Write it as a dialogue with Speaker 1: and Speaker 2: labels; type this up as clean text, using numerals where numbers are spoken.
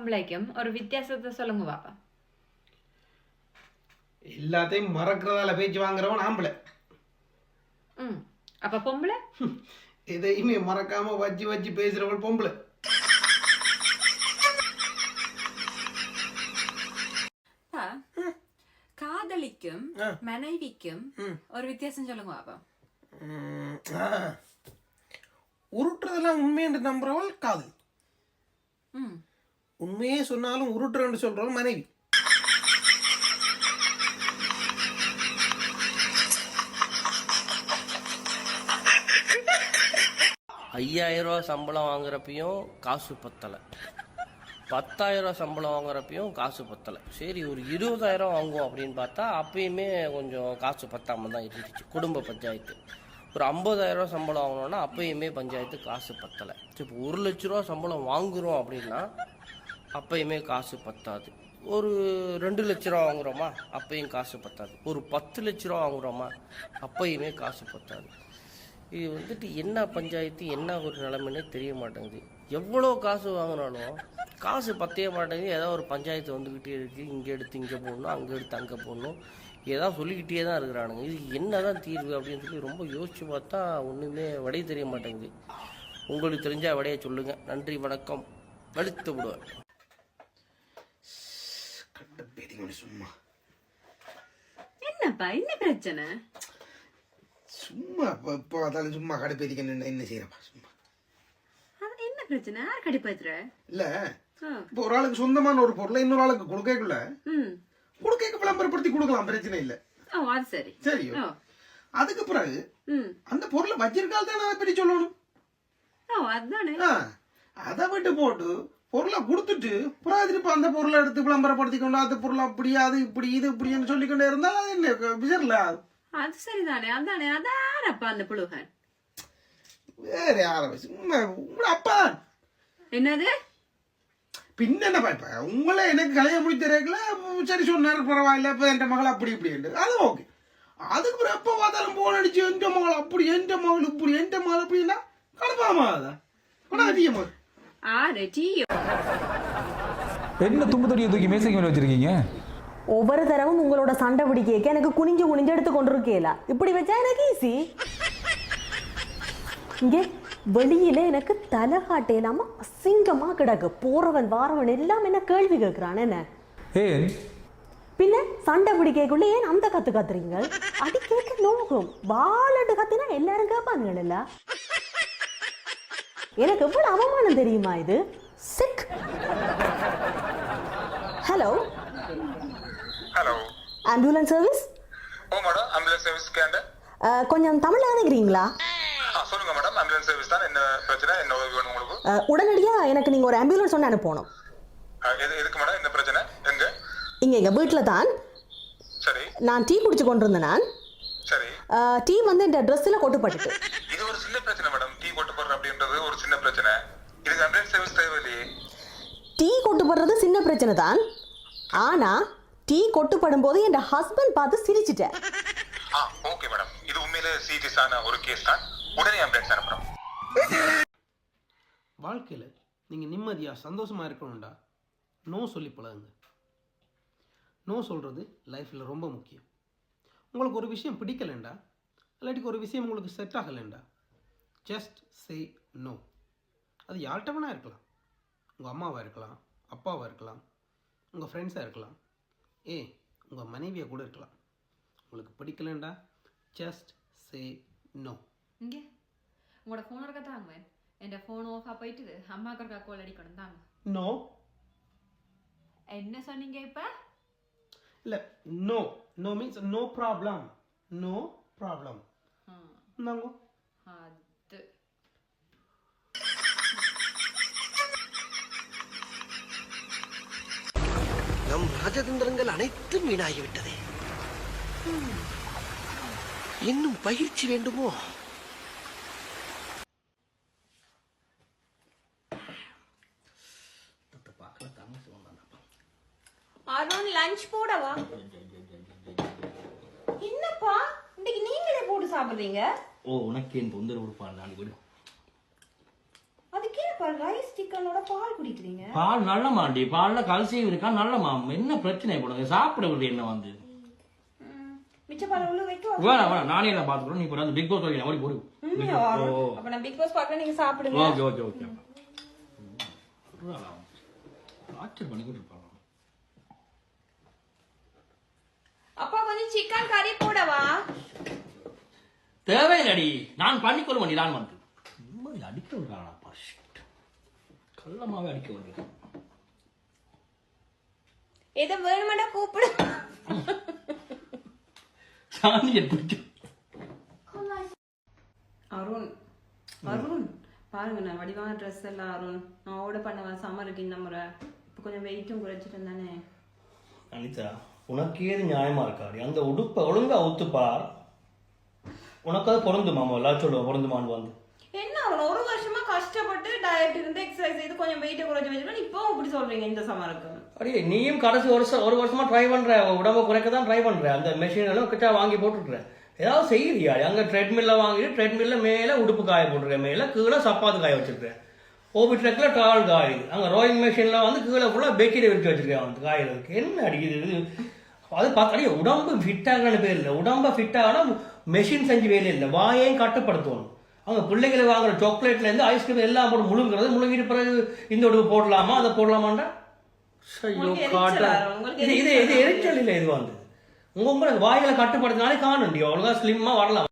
Speaker 1: பொம்பளைக்கும் ஒரு வித்தியாசத்தை சொல்லுங்க பாப்பா.
Speaker 2: எல்லாத்தையும் மறக்கிறதால பேச்சு வாங்குறவன் ஆம்பளை.
Speaker 1: அப்ப பொம்பளை
Speaker 2: எதையுமே மறக்காம வச்சு வச்சு பேசுறவள் பொம்பளை.
Speaker 1: காதலிக்கும் மனைவிக்கும் ஒரு வித்தியாசம் சொல்லுங்க பாப்பா.
Speaker 2: உருட்டுறதெல்லாம் உண்மையை நம்புறவள் காதலி. உண்மையே சொன்னாலும் உருட்டுறன்னு சொல்றவள் மனைவி.
Speaker 3: ₹5000 சம்பளம் வாங்குறப்பையும் காசு பத்தலை, ₹10,000 சம்பளம் வாங்குறப்பையும் காசு பத்தலை. சரி ஒரு 20,000 வாங்குவோம் அப்படின்னு பார்த்தா அப்பயுமே கொஞ்சம் காசு பத்தாமல் தான் இருந்துச்சு. குடும்ப பஞ்சாயத்து. ஒரு 50,000 சம்பளம் வாங்கினோன்னா அப்பயுமே பஞ்சாயத்து காசு பத்தலை. இப்போ ₹1,00,000 சம்பளம் வாங்குகிறோம் அப்படின்னா அப்பயுமே காசு பத்தாது. ஒரு ₹2,00,000 வாங்குகிறோமா அப்பயும் காசு பத்தாது. ஒரு ₹10,00,000 வாங்குகிறோமா அப்பயுமே காசு பத்தாது. இது வந்துட்டு என்ன பஞ்சாயத்து என்ன ஒரு நிலைமைன்னே தெரிய மாட்டேங்குது. எவ்வளோ காசு வாங்கினாலும் காசு பத்தைய மாட்டேங்குது. ஏதாவது ஒரு பஞ்சாயத்து வந்துக்கிட்டே இருக்குது. இங்கே எடுத்து இங்கே போடணும், அங்கே எடுத்து அங்கே போடணும், ஏதாவது சொல்லிக்கிட்டே தான் இருக்கிறானுங்க. இது என்ன தான் தீர்வு அப்படின்னு சொல்லி ரொம்ப யோசித்து பார்த்தா ஒன்றுமே விடை தெரிய மாட்டேங்குது. உங்களுக்கு தெரிஞ்சால் விடையை சொல்லுங்கள். நன்றி, வணக்கம். வெளுத்து விடுவேன்.
Speaker 1: என்னப்பா என்ன பிரச்சனை?
Speaker 2: சும்மா இப்போ அதாலும் சும்மா கடுப்பேதிக்கணும். என்ன செய்யறப்பா சும்மா?
Speaker 1: என்ன பிரச்சனை? யார் கடுப்பேத்துற?
Speaker 2: இல்ல இப்போ ஒரு ஆளுக்கு சொந்தமான ஒரு பொருளை இன்னொரு ஆளுக்கு கொடுக்கல விளம்பரப்படுத்தி கொடுக்கலாம், பிரச்சனை இல்ல.
Speaker 1: அது சரி
Speaker 2: சரியோ. அதுக்கு பிறகு அந்த பொருளை வச்சிருக்கால் தானே அதை பற்றி சொல்லணும். அதை விட்டு போட்டு பொருளை கொடுத்துட்டு பிறகு திருப்பி அந்த பொருளை எடுத்து விளம்பரப்படுத்தி கொண்டு அந்த பொருள் அப்படி அது இப்படி இது இப்படின்னு சொல்லிக்கொண்டே இருந்தால் அது என்ன விசரல?
Speaker 1: அது சரிதானே. அதானே அதானப்பா அந்த புழுகன்.
Speaker 2: வேற யாரும் அப்பா
Speaker 1: என்னது
Speaker 2: பின்ன என்ன பாப்பா? உங்களே எனக்கு கல்யாணம் முடித்து தெரியல. சரி சொன்னாரு பரவாயில்ல, இப்ப என் மகள் அப்படி இப்படி அது ஓகே. அதுக்கு பிறகு எப்ப பார்த்தாலும் போன் அடிச்சு எந்த மகள் அப்படி எந்த மகள் இப்படி எந்த மகள் அப்படின்னா கடுப்பாமா?
Speaker 4: என்ன தும்பு தடியை தூக்கி மேசைக்கு மேல வச்சிருக்கீங்க?
Speaker 5: ஒவ்வொரு தடவும் உங்களோட சண்டை பிடிக்க எனக்கு குனிஞ்சு குனிஞ்சு எடுத்து கொண்டு இருக்கேல. இப்படி வச்சா எனக்கு ஈஸி. இங்கே வெளியில எனக்கு தலை காட்டையிலாம அசிங்கமா கிடக்கு. போறவன் வாரவன் எல்லாம் என்ன கேள்வி கேட்கிறான். என்ன பின்ன சண்டை பிடிக்கக்குள்ள ஏன் அந்த கத்து கத்துறீங்க? அடி கேட்க நோகும். வாழட்டு கத்தினா எல்லாரும் கேட்பானுங்கல்ல. எனக்கு எவ்வளவு அவமானம் தெரியுமா இது? சிக். Hello
Speaker 6: hello,
Speaker 5: ambulance service?
Speaker 6: Oh madam, ambulance service கேண்ட
Speaker 5: கொஞ்சம் தமிழ்ல நினைக்கிறீங்களா?
Speaker 6: சொல்லுங்க மேடம், ஆம்புலன்ஸ் சர்வீஸ் தான். என்ன பிரச்சனை, என்ன உதவி வேணும் உங்களுக்கு?
Speaker 5: உடனடியா எனக்கு நீங்க ஒரு ஆம்புலன்ஸ் ஒன்று அனுப்பணும்.
Speaker 6: எதுக்கு மேடம், என்ன பிரச்சனை? எங்க?
Speaker 5: இங்க எங்க வீட்டுல தான்.
Speaker 6: சரி.
Speaker 5: நான் டீ குடிச்சு கொண்டு இருந்தேன். நான்
Speaker 6: சரி.
Speaker 5: டீ வந்து இந்த ட்ரெஸ்ல கொட்டுப்பட்டுட்டு.
Speaker 6: இது ஒரு சின்ன பிரச்சனை மேடம். டீ கொட்டுப்படுற அப்படின்றது ஒரு சின்ன பிரச்சனை. இதுக்கு ஆம்புலன்ஸ் சர்வீஸ் தேவையில்லையே. டீ
Speaker 5: கொட்டுப்படுறது சின்ன பிரச்சனை தான். ஆனா டீ கொட்டுப்படும் போது என் ஹஸ்பண்ட் பார்த்து சிரிச்சிட்டேன்.
Speaker 6: ஓகே மேடம், இது உண்மையிலே சீரியஸான ஒரு கேஸ் தான். உடனே ஆம்புலன்ஸ் அனுப்புறோம்.
Speaker 2: வாழ்க்கையில் நீங்கள் நிம்மதியாக சந்தோஷமாக இருக்கணும்டா நோ சொல்லி பழகுங்க. நோ சொல்கிறது லைஃப்பில் ரொம்ப முக்கியம். உங்களுக்கு ஒரு விஷயம் பிடிக்கலைண்டா, இல்லாட்டிக்கு ஒரு விஷயம் உங்களுக்கு செட் ஆகலைண்டா, ஜஸ்ட் சே நோ. அது யார்கிட்ட வேணா இருக்கலாம். உங்கள் அம்மாவாக இருக்கலாம், அப்பாவாக இருக்கலாம், உங்கள் ஃப்ரெண்ட்ஸாக இருக்கலாம், உங்கள் மனைவியாக கூட இருக்கலாம். உங்களுக்கு பிடிக்கலண்டா ஜஸ்ட் சே நோ.
Speaker 1: இங்கே உங்களோட ஃபோன் இருக்க தாங்க. என் ஃபோன் ஆஃபாக போயிட்டு அம்மாவுக்கு இருக்கா கால் அடிக்கணும் தாங்க.
Speaker 2: நோ.
Speaker 1: என்ன சொன்னீங்க இப்போ?
Speaker 2: இல்லை, no. No means no problem. No problem. நாங்க
Speaker 1: அது
Speaker 7: நம் ராஜதந்திரங்கள் அனைத்தும் வீணாகிவிட்டதே. இன்னும் பயிற்சி வேண்டுமோ?
Speaker 5: அருண் லஞ்ச் போடவா? என்னப்பா இன்னைக்கு நீங்களே போட்டு சாப்பிடுறீங்க?
Speaker 8: ஓ, உனக்கு என் தொந்தரவு விடுப்பான் நான் விடு.
Speaker 5: அதுக்கு
Speaker 8: என்னப்பா ரைஸ் சிக்கனோட பால் குடிக்கிறீங்க?
Speaker 9: பால் நல்ல மாண்டி, பால்ல கல்சியம் இருக்கா, நல்ல மாம். என்ன பிரச்சனை போடுங்க, சாப்பிட விடுது என்ன வந்து
Speaker 8: மிச்ச பால் உள்ள வைக்க
Speaker 9: வேணாம் வேணாம், நானே எல்லாம் பாத்துக்கிறோம். நீ இப்போ அந்த பிக் பாஸ் வைக்க ஓடி போடு.
Speaker 8: அப்ப நான் பிக் பாஸ் பார்க்கறேன், நீங்க சாப்பிடுங்க.
Speaker 9: Okay okay okay. ஆச்சர் பண்ணிக்கிட்டு இருப்பாங்க.
Speaker 8: அப்பா கொஞ்சம் சிக்கன் கறி போடவா?
Speaker 9: தேவையில்லடி, நான் பண்ணிக்கொள்ள வேண்டி நான் வந்து நிம்மதி அடிக்க விடுறானாப்பா. கள்ளமாவே அடிக்க விடுறேன்.
Speaker 8: எதை வேணுமெண்டா கூப்பிடு.
Speaker 9: சாணியை பிடிக்கும்.
Speaker 1: அருண் அருண் பாருங்க, நான் வடிவான ட்ரெஸ் எல்லாம் அருண் நான் ஆர்டர் பண்ணுவேன் சம்மருக்கு இந்த முறை. இப்போ கொஞ்சம் வெயிட்டும் குறைச்சிட்டு தானே.
Speaker 9: அனிதா, உனக்கு ஏது நியாயமா இருக்காடி? அந்த உடுப்பை ஒழுங்கா ஒத்துப்பார், உனக்கு அது பொருந்துமா? எல்லாம் சொல்லுவோம் பொருந்துமான்னு வந்து
Speaker 1: என்ன அருண், ஒரு வருஷமா கஷ்டப்பட்டு டயட் இருந்து எக்ஸசைஸ் செய்து கொஞ்சம் வெயிட்டை குறைச்சி வச்சுட்டு இப்போ இப்படி சொல்றீங்க இந்த சம்மருக்கு?
Speaker 9: அடியே, நீயும் கடைசி ஒரு வருஷமா ட்ரை பண்ற, உடம்பை குறைக்க தான் ட்ரை பண்ற. அந்த மெஷின் எல்லாம் கிட்ட வாங்கி போட்டுட்டுற, ஏதாவது செய்யறியா? அங்க ட்ரெட்மில்ல வாங்கிட்டு ட்ரெட்மில்ல மேல உடுப்பு காய போட்டுருக்கேன், மேல கீழே சப்பாத்து காய வச்சிருக்கேன், ஓபி ட்ரக்ல டால் காயுது, அங்க ரோயிங் மெஷின்ல வந்து கீழே ஃபுல்லா பெக்கிரி விரிச்சு வச்சிருக்கேன் வந்து காயிறதுக்கு. என்ன அடிக்குது அது பார்த்தாடியே? உடம்பு ஃபிட் ஆகணும்னு பேர் இல்லை, உடம்பை ஃபிட் ஆகணும் மெஷின் செஞ்சு வேலை இல்லை, வாயையும் கட்டுப்படுத்தணும். அவங்க பிள்ளைகளை வாங்குற சாக்லேட்ல இருந்து ஐஸ்கிரீம் எல்லாம் போட்டு முழுங்கிட்டு பிறகு இந்த உடம்பு போடலாமா அதை போடலாமாண்டா? இது எரிச்சல் இல்லை. இது வந்து உங்களுக்கு வாய்களை கட்டுப்படுத்தினாலே காணும், அவ்வளோதான் ஸ்லிம்மா வரலாம்.